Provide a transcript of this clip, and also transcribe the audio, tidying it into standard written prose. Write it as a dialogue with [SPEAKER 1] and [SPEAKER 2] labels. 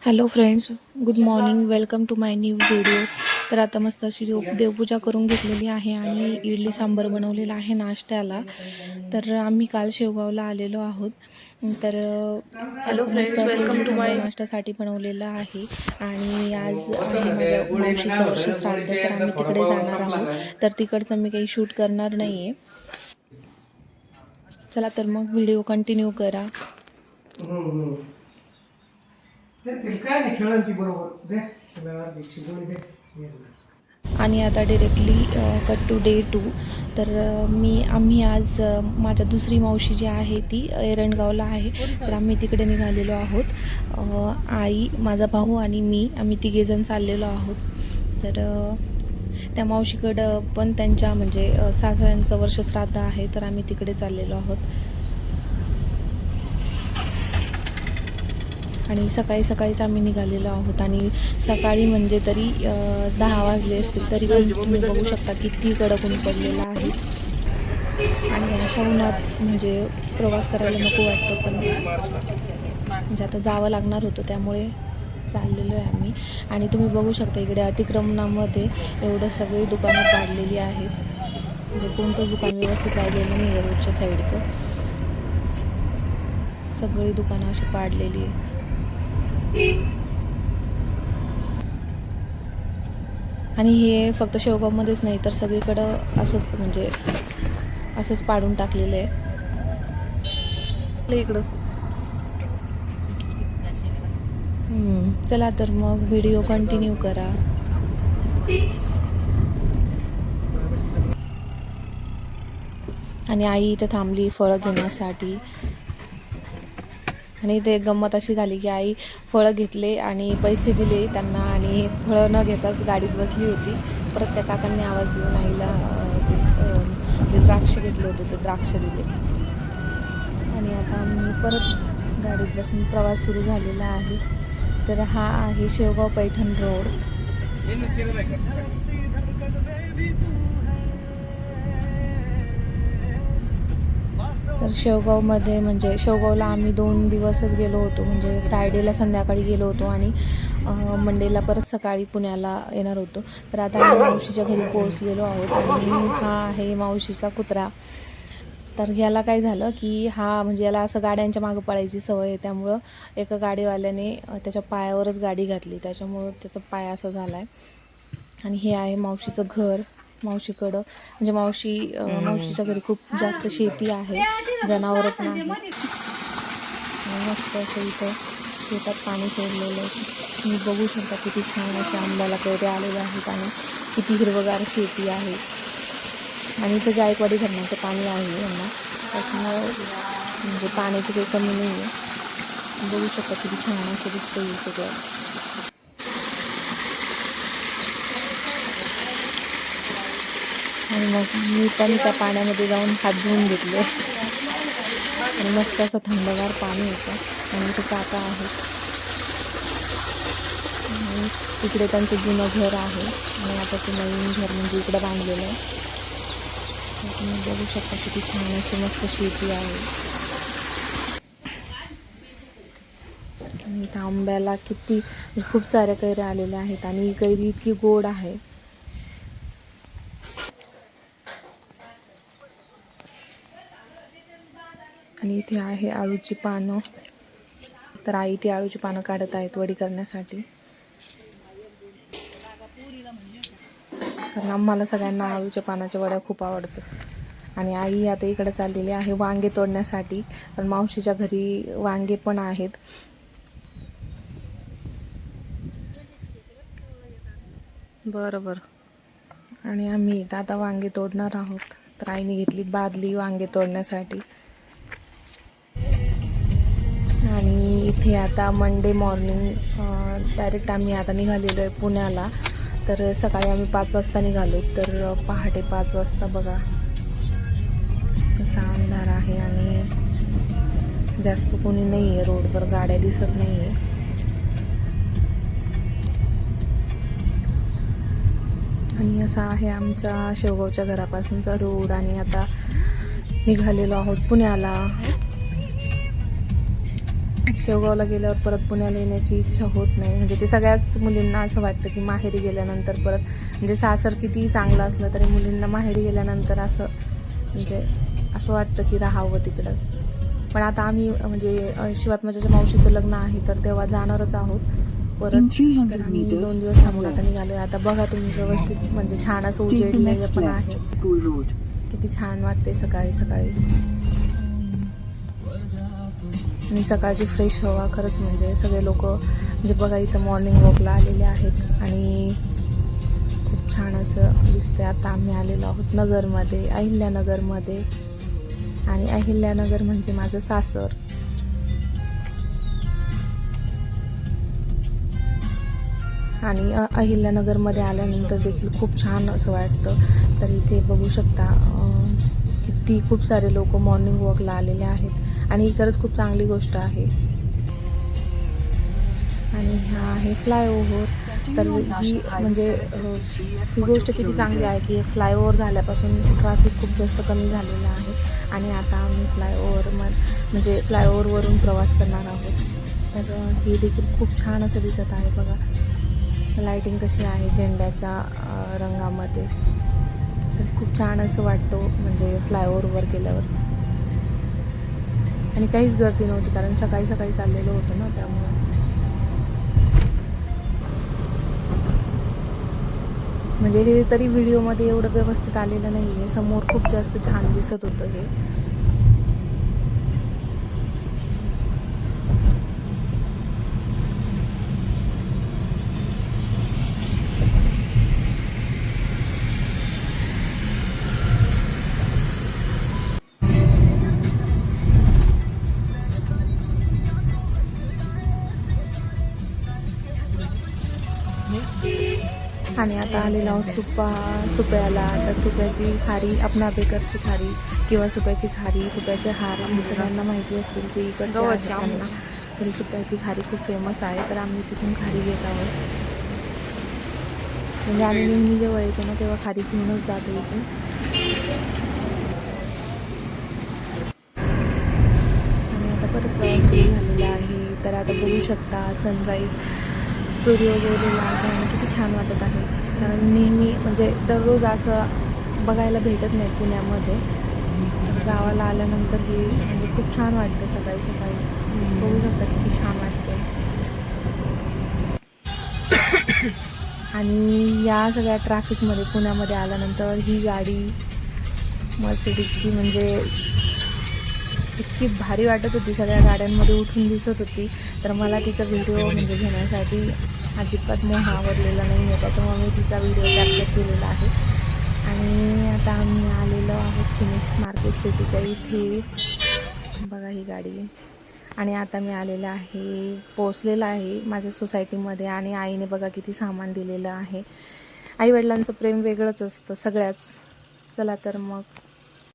[SPEAKER 1] Hello friends, good morning. Welcome to my new video. तर आता मस्त अशी देवपूजा करून घेतलेली आहे आणि इडली सांबर बनवलेला आहे नाश्त्याला. तर आम्ही काल शेवगावला आलेलो आहोत. तर
[SPEAKER 2] हॅलो
[SPEAKER 1] असं मस्त
[SPEAKER 2] फ्रेंड्स,
[SPEAKER 1] असं
[SPEAKER 2] वेलकम
[SPEAKER 1] इडली
[SPEAKER 2] टू
[SPEAKER 1] सांबर
[SPEAKER 2] माय
[SPEAKER 1] नाश्त्यासाठी बनवलेलं आहे. आणि आज आहे माझ्या मावशीचं वर्ष श्राद्ध, तर आम्ही तिकडे जाणार आहोत. तर तिकडचं मी काही शूट करणार नाही आहे. चला तर मग व्हिडिओ कंटिन्यू करा.
[SPEAKER 2] काय नाही खेळन ती बरोबर दे तुला शिकवणी दे.
[SPEAKER 1] आणि आता डिरेक्टली कट टू डे 2. तर आम्ही आज माझ्या दुसरी मावशी जी आहे ती एरंडगावला आहे, तर आम्ही तिकडे निघालेलो आहोत. आई, माझा भाऊ आणि आम्ही तिघेजण चाललेलो आहोत. तर त्या मावशीकडं पण त्यांच्या म्हणजे सासऱ्यांचं वर्ष श्राद्ध आहे, तर आम्ही तिकडे चाललेलो आहोत. आणि सकाळी सकाळीच आम्ही निघालेलो आहोत. आणि सकाळी म्हणजे तरी 10 वाजले असतील, तरी पण तुम्ही बघू शकता किती कडक ऊन पडलेलं आहे. आणि अशा उन्हात म्हणजे प्रवास करायला नको वाटतं, पण म्हणजे आता जावं लागणार होतं, त्यामुळे चाललेलो आहे आम्ही. आणि तुम्ही बघू शकता इकडे अतिक्रमणामध्ये एवढं सगळी दुकानं पाडलेली आहेत. म्हणजे कोणतंच दुकान व्यवस्थित राहिलेलं नाही आहे रोडच्या साईडचं. सगळी दुकानं अशी पाडलेली आहे. आणि हे फक्त शेवगावमध्येच नाही, तर सगळीकडं असंच म्हणजे असंच पाडून टाकलेलं आहे इकडं. चला तर मग व्हिडिओ कंटिन्यू करा. आणि आई इथे थांबली फळं घेण्यासाठी. आणि इथे गंमत अशी झाली की आई फळं घेतले आणि पैसे दिले त्यांना, आणि फळं न घेताच गाडीत बसली होती. परत त्या काकांनी आवाज देऊन आईला जे द्राक्ष घेतले होते ते द्राक्ष दिले. आणि आता आम्ही परत गाडीत बसून प्रवास सुरू झालेला आहे. तर हा आहे शेवगाव पैठण रोड. तर शेवगावमध्ये म्हणजे शेवगावला आम्ही 2 दिवसच गेलो होतो. म्हणजे फ्रायडेला संध्याकाळी गेलो होतो आणि मंडेला परत सकाळी पुण्याला येणार होतो. तर आता आम्ही मावशीच्या घरी पोहोचलेलो आहोत. आणि हा आहे मावशीचा कुत्रा. तर ह्याला काय झालं की म्हणजे याला असं गाड्यांच्या मागं पळायची सवय आहे, त्यामुळं एका गाडीवाल्याने त्याच्या पायावरच गाडी घातली, त्याच्यामुळं त्याचा पाय असा झाला आहे. आणि हे आहे मावशीचं घर. मावशीकडं म्हणजे मावशीच्या घरी खूप जास्त शेती आहे, जनावरं पण आहेत. आणि मस्त असं इथं शेतात पाणी सोडलेलं आहे. तुम्ही बघू शकता किती छान असे आंब्याला कैऱ्या आलेले आहेत आणि किती हिरवगार शेती आहे. आणि इथं जायकवाडी धरणाचं पाणी आहे यांना, त्याच्यामुळं म्हणजे पाण्याची काही कमी नाही आहे. बघू शकता किती छान असं दिसतं हे सगळं. आणि मग मी पण त्या पाण्यामध्ये जाऊन हात धुवून घेतले. आणि मस्त असं थंडगार पाणी होतं. आणि इथे काका आहेत. आणि इकडे त्यांचं जुनं घर आहे आणि आता ते नवीन घर म्हणजे इकडं बांधलेलं आहे. तुम्ही बघू शकता किती छान अशी मस्त शेती आहे. आणि इथं आंब्याला किती खूप साऱ्या कैऱ्या आलेल्या आहेत आणि ही कैरी इतकी गोड आहे. आणि इथे आहे आळूची पानं. तर आई ती आळूची पानं काढत आहेत वडी करण्यासाठी. कारण आम्हाला सगळ्यांना आळूच्या पानाच्या वड्या खूप आवडतात. आणि आई आता इकडे चाललेली आहे वांगे तोडण्यासाठी, कारण मावशीच्या घरी वांगे पण आहेत. बरोबर. आणि आम्ही आता वांगे तोडणार आहोत. तर आईने घेतली बादली वांगे तोडण्यासाठी. आणि इथे आता मंडे मॉर्निंग डायरेक्ट आम्ही आता निघालेलो आहे पुण्याला. तर सकाळी आम्ही 5 वाजता निघालो. तर पहाटे 5 वाजता बघा कसा अंधार आहे आणि जास्त कोणी नाही आहे रोडवर, गाड्या दिसत नाही आहे. आणि असा आहे आमच्या शेवगावच्या घरापासूनचा रोड. आणि आता निघालेलो आहोत पुण्याला. शेवगावला गेल्यावर परत पुण्याला येण्याची इच्छा होत नाही. म्हणजे ते सगळ्याच मुलींना असं वाटतं की माहेरी गेल्यानंतर परत, म्हणजे सासर कितीही चांगलं असलं तरी मुलींना माहेरी गेल्यानंतर असं म्हणजे असं वाटतं की राहावं तिकडं. पण आता आम्ही म्हणजे शिवात्माच्या मावशीचं लग्न आहे तर तेव्हा जाणारच आहोत परत. तर आम्ही 2 दिवस थांबून आता निघालोय. आता बघा तुम्ही व्यवस्थित म्हणजे छान असं उजेडलेलं पण आहे. किती छान वाटते सकाळी सकाळी आणि सकाळची फ्रेश हवा. खरंच म्हणजे सगळे लोक म्हणजे बघा इथं मॉर्निंग वॉकला आलेले आहेत आणि खूप छान असं दिसतंय. आता आम्ही आलेलो आहोत नगरमध्ये, अहिल्यानगरमध्ये. आणि अहिल्यानगर म्हणजे माझं सासर. आणि अहिल्यानगरमध्ये आल्यानंतर देखील खूप छान असं वाटतं. तर इथे बघू शकता किती खूप सारे लोक मॉर्निंग वॉकला आलेले आहेत आणि ही खरंच खूप चांगली गोष्ट आहे. आणि हा आहे फ्लायओव्हर. तर ही म्हणजे ही गोष्ट किती चांगली आहे की फ्लायओव्हर झाल्यापासून ट्रॅफिक खूप जास्त कमी झालेलं आहे. आणि आता आम्ही म्हणजे फ्लायओव्हरवरून प्रवास करणार आहोत. तर हे देखील खूप छान असं दिसत आहे बघा. लाईटिंग कशी आहे झेंड्याच्या रंगामध्ये. तर खूप छान असं वाटतं म्हणजे फ्लायओव्हरवर गेल्यावर. आणि काहीच गर्दी नव्हती कारण सकाळी सकाळी चाललेलो होतो ना, त्यामुळे. म्हणजे हे तरी व्हिडिओमध्ये एवढं व्यवस्थित आलेलं नाही आहे. समोर खूप जास्त छान दिसत होतं हे. आणि आता आलेलो आहोत सुप्याला. तर सुप्याची खारी, अपना बेकरची खारी किंवा सुप्याची खारी, सुप्याचे हार हे सगळ्यांना माहिती असतील जे इकडचे आहेत त्यांना. तरी सुप्याची खारी खूप फेमस आहे. तर आम्ही तिथून खारी घेत आहोत. म्हणजे आम्ही नेहमी जेव्हा येतो ना तेव्हा खारी घेऊनच जातो इथून. आणि आता परत प्रवास सुरू झालेला आहे. तर आता बघू शकता सनराईज, सूर्योदय झालेला आहे आणि किती छान वाटत आहे. कारण नेहमी म्हणजे दररोज असं बघायला भेटत नाही पुण्यामध्ये. तर गावाला आल्यानंतर हे म्हणजे खूप छान वाटतं सकाळी सकाळी. बघू शकता किती छान वाटते. आणि या सगळ्या ट्रॅफिकमध्ये पुण्यामध्ये आल्यानंतर ही गाडी मर्सिडीजची म्हणजे इतकी भारी वाटत होती, सगळ्या गाड्यांमध्ये उठून दिसत होती. तर मला तिचा व्हिडिओ म्हणजे घेण्यासाठी अजिबात मोह आवरलेला नाही आहे. त्याच्यामुळे मी तिचा व्हिडिओ कॅप्चर केलेला आहे. आणि आता आम्ही आलेलो आहोत फिनिक्स मार्केट सिटीच्या इथे. बघा ही गाडी. आणि आता मी आलेलं आहे, पोचलेलं आहे माझ्या सोसायटीमध्ये. आणि आईने बघा किती सामान दिलेलं आहे. आईवडिलांचं प्रेम वेगळंच असतं सगळ्याच. चला तर मग